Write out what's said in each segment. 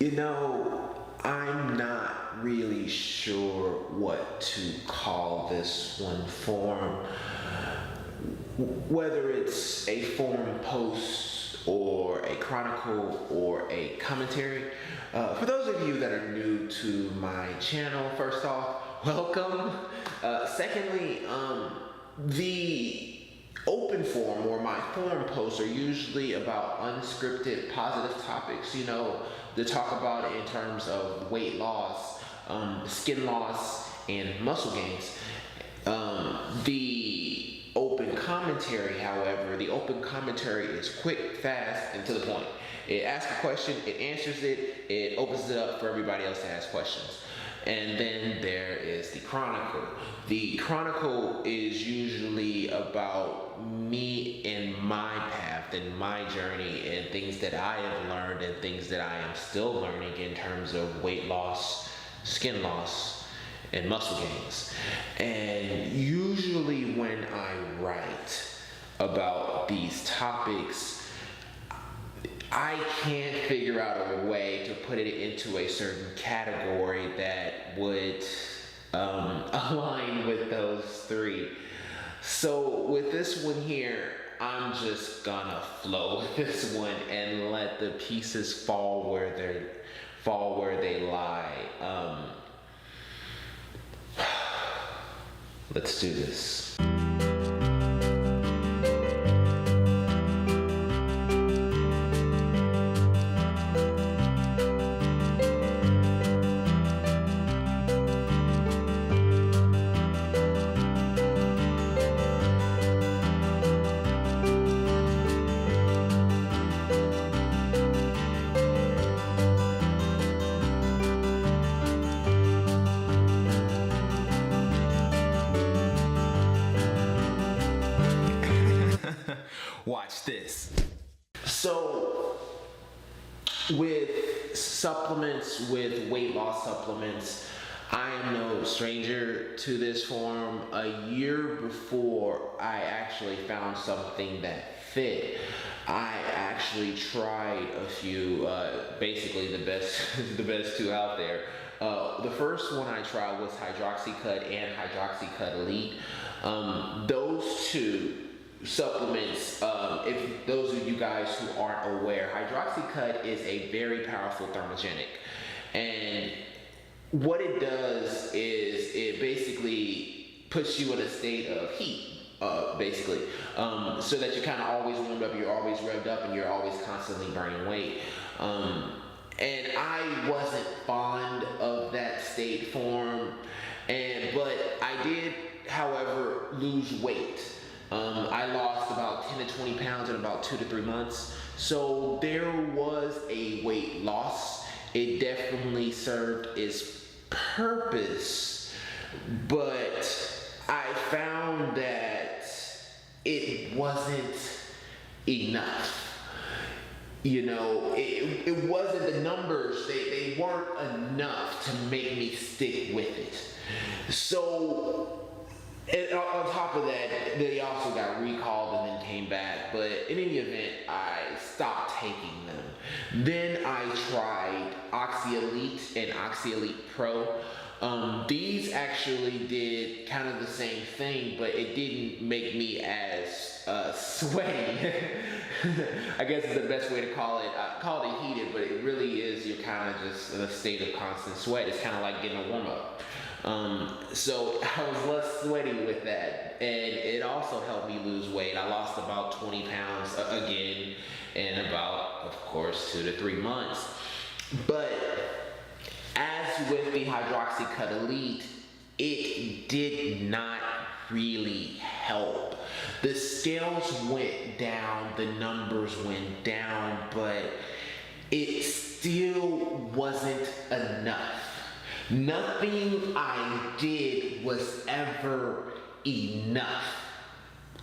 I'm not really sure what to call this one form. Whether it's a forum post or a chronicle or a commentary. For those of you that are new to my channel, first off, welcome. Secondly, the open forum or my forum posts are usually about unscripted positive topics, to talk about in terms of weight loss, skin loss, and muscle gains. The open commentary, however, is quick, fast, and to the point. It asks a question, it answers it, it opens it up for everybody else to ask questions. And then there is the chronicle. The chronicle is usually about me and my path and my journey and things that I have learned and things that I am still learning in terms of weight loss, skin loss, and muscle gains. And usually when I write about these topics, I can't figure out a way to put it into a certain category that would align with those three. So with this one here, I'm just gonna flow with this one and let the pieces fall where they lie. Let's do this. Watch this. So, with supplements, with weight loss supplements, I am no stranger to this form. A year before I actually found something that fit, I actually tried a few, basically the best two out there. The first one I tried was Hydroxycut and Hydroxycut Elite. Those two supplements, if those of you guys who aren't aware, Hydroxycut is a very powerful thermogenic, and what it does is it basically puts you in a state of heat, basically, so that you're kind of always warmed up, you're always revved up, and you're always constantly burning weight. And I wasn't fond of that state form, but I did, however, lose weight. I lost about 10 to 20 pounds in about 2 to 3 months. So there was a weight loss. It definitely served its purpose, but I found that it wasn't enough. It wasn't the numbers, they weren't enough to make me stick with it. So, and on top of that, they also got recalled and then came back. But in any event, I stopped taking them. Then I tried Oxy Elite and Oxy Elite Pro. These actually did kind of the same thing, but it didn't make me as sweaty. I guess is the best way to call it. I call it heated, but it really is, you're kind of just in a state of constant sweat. It's kind of like getting a warm-up. So I was less sweaty with that, and it also helped me lose weight. I lost about 20 pounds again in about, of course, 2 to 3 months. But as with the Hydroxycut Elite, it did not really help. The scales went down, the numbers went down, but it still wasn't enough. Nothing I did was ever enough.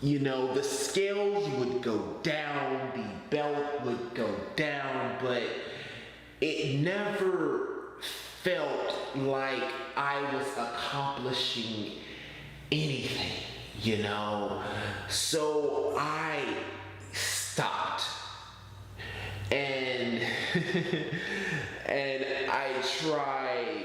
The scales would go down, the belt would go down, but it never felt like I was accomplishing anything, So I stopped. And And I try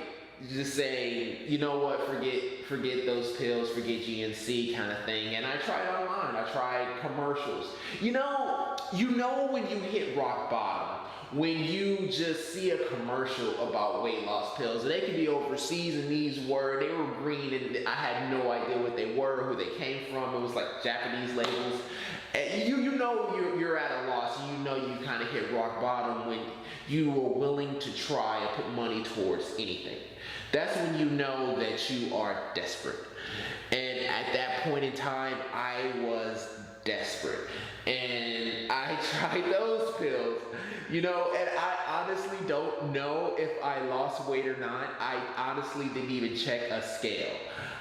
just saying, you know what, forget those pills, forget GNC kind of thing. And I tried online, I tried commercials. You know when you hit rock bottom, when you just see a commercial about weight loss pills. They could be overseas and they were green and I had no idea what they were, who they came from. It was like Japanese labels. And you know you're at a loss. You know you kind of hit rock bottom when you are willing to try and put money towards anything. That's when you know that you are desperate. And at that point in time, I was desperate. And I tried those pills, and I honestly don't know if I lost weight or not. I honestly didn't even check a scale.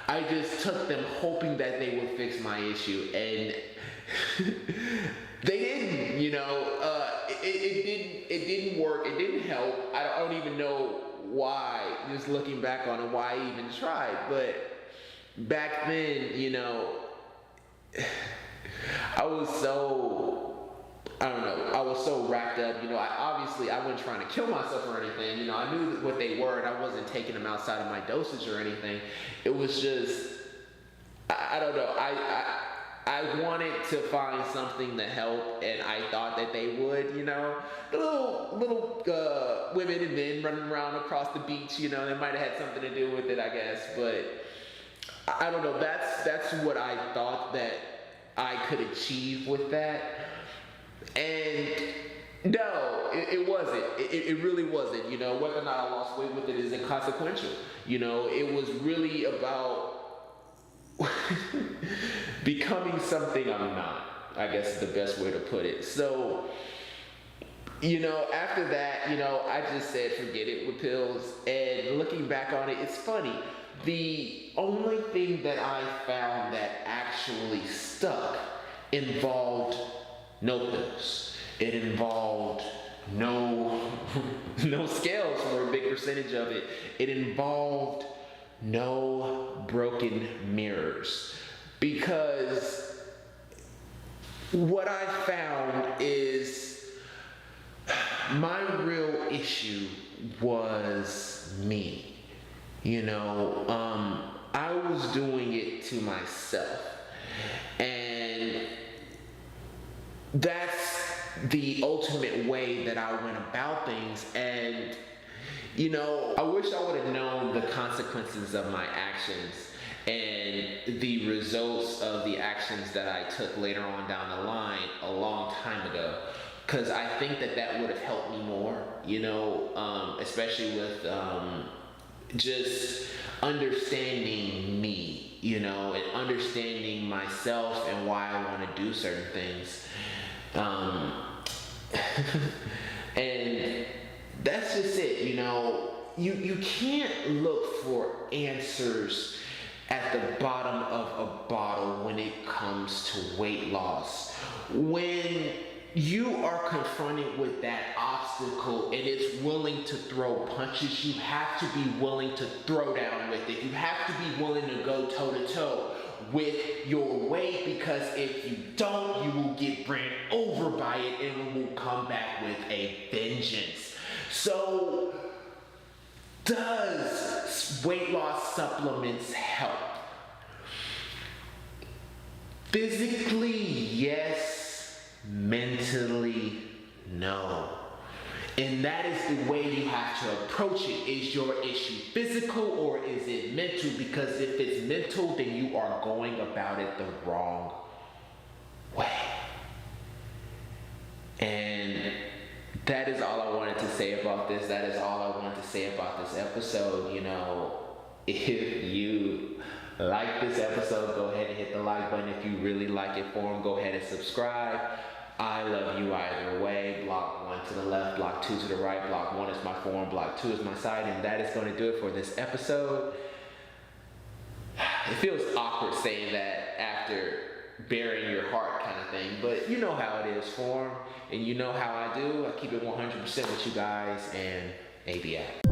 I just took them hoping that they would fix my issue, and they didn't. It didn't work. It didn't help. I don't even know why, just looking back on it, why I even tried. But back then, I was so wrapped up. I wasn't trying to kill myself or anything. I knew what they were, and I wasn't taking them outside of my dosage or anything. It was just, I don't know. I wanted to find something to help, and I thought that they would. The little women and men running around across the beach. They might have had something to do with it, I guess. But I don't know. That's what I thought that I could achieve with that. And no, it wasn't. It really wasn't. Whether or not I lost weight with it is inconsequential. It was really about becoming something I'm not, I guess is the best way to put it. So, after that, I just said forget it with pills. And looking back on it, it's funny. The only thing that I found that actually stuck involved no pills. It involved no scales for a big percentage of it. It involved no broken mirrors. Because what I found is my real issue was me. I was doing it to myself. And that's the ultimate way that I went about things. And, I wish I would have known the consequences of my actions and the results of the actions that I took later on down the line a long time ago. Because I think that would have helped me more, especially with just understanding me, and understanding myself and why I want to do certain things. And that's just it, you can't look for answers at the bottom of a bottle when it comes to weight loss. When you are confronted with that obstacle and it's willing to throw punches, you have to be willing to throw down with it. You have to be willing to go toe to toe with your weight, because if you don't, you will get ran over by it and it will come back with a vengeance. So, does weight loss supplements help? Physically, yes. Mentally, no. And that is the way you have to approach it. Is your issue physical or is it mental? Because if it's mental, then you are going about it the wrong way. And that is all I wanted to say about this. That is all I wanted to say about this episode. If you like this episode, go ahead and hit the like button. If you really like it go ahead and subscribe. I love you either way. Block 1 to the left, block 2 to the right. Block 1 is my forum, block 2 is my side, and that is going to do it for this episode. It feels awkward saying that after bearing your heart kind of thing, but you know how it is, forum, and you know how I do. I keep it 100% with you guys, and ABI.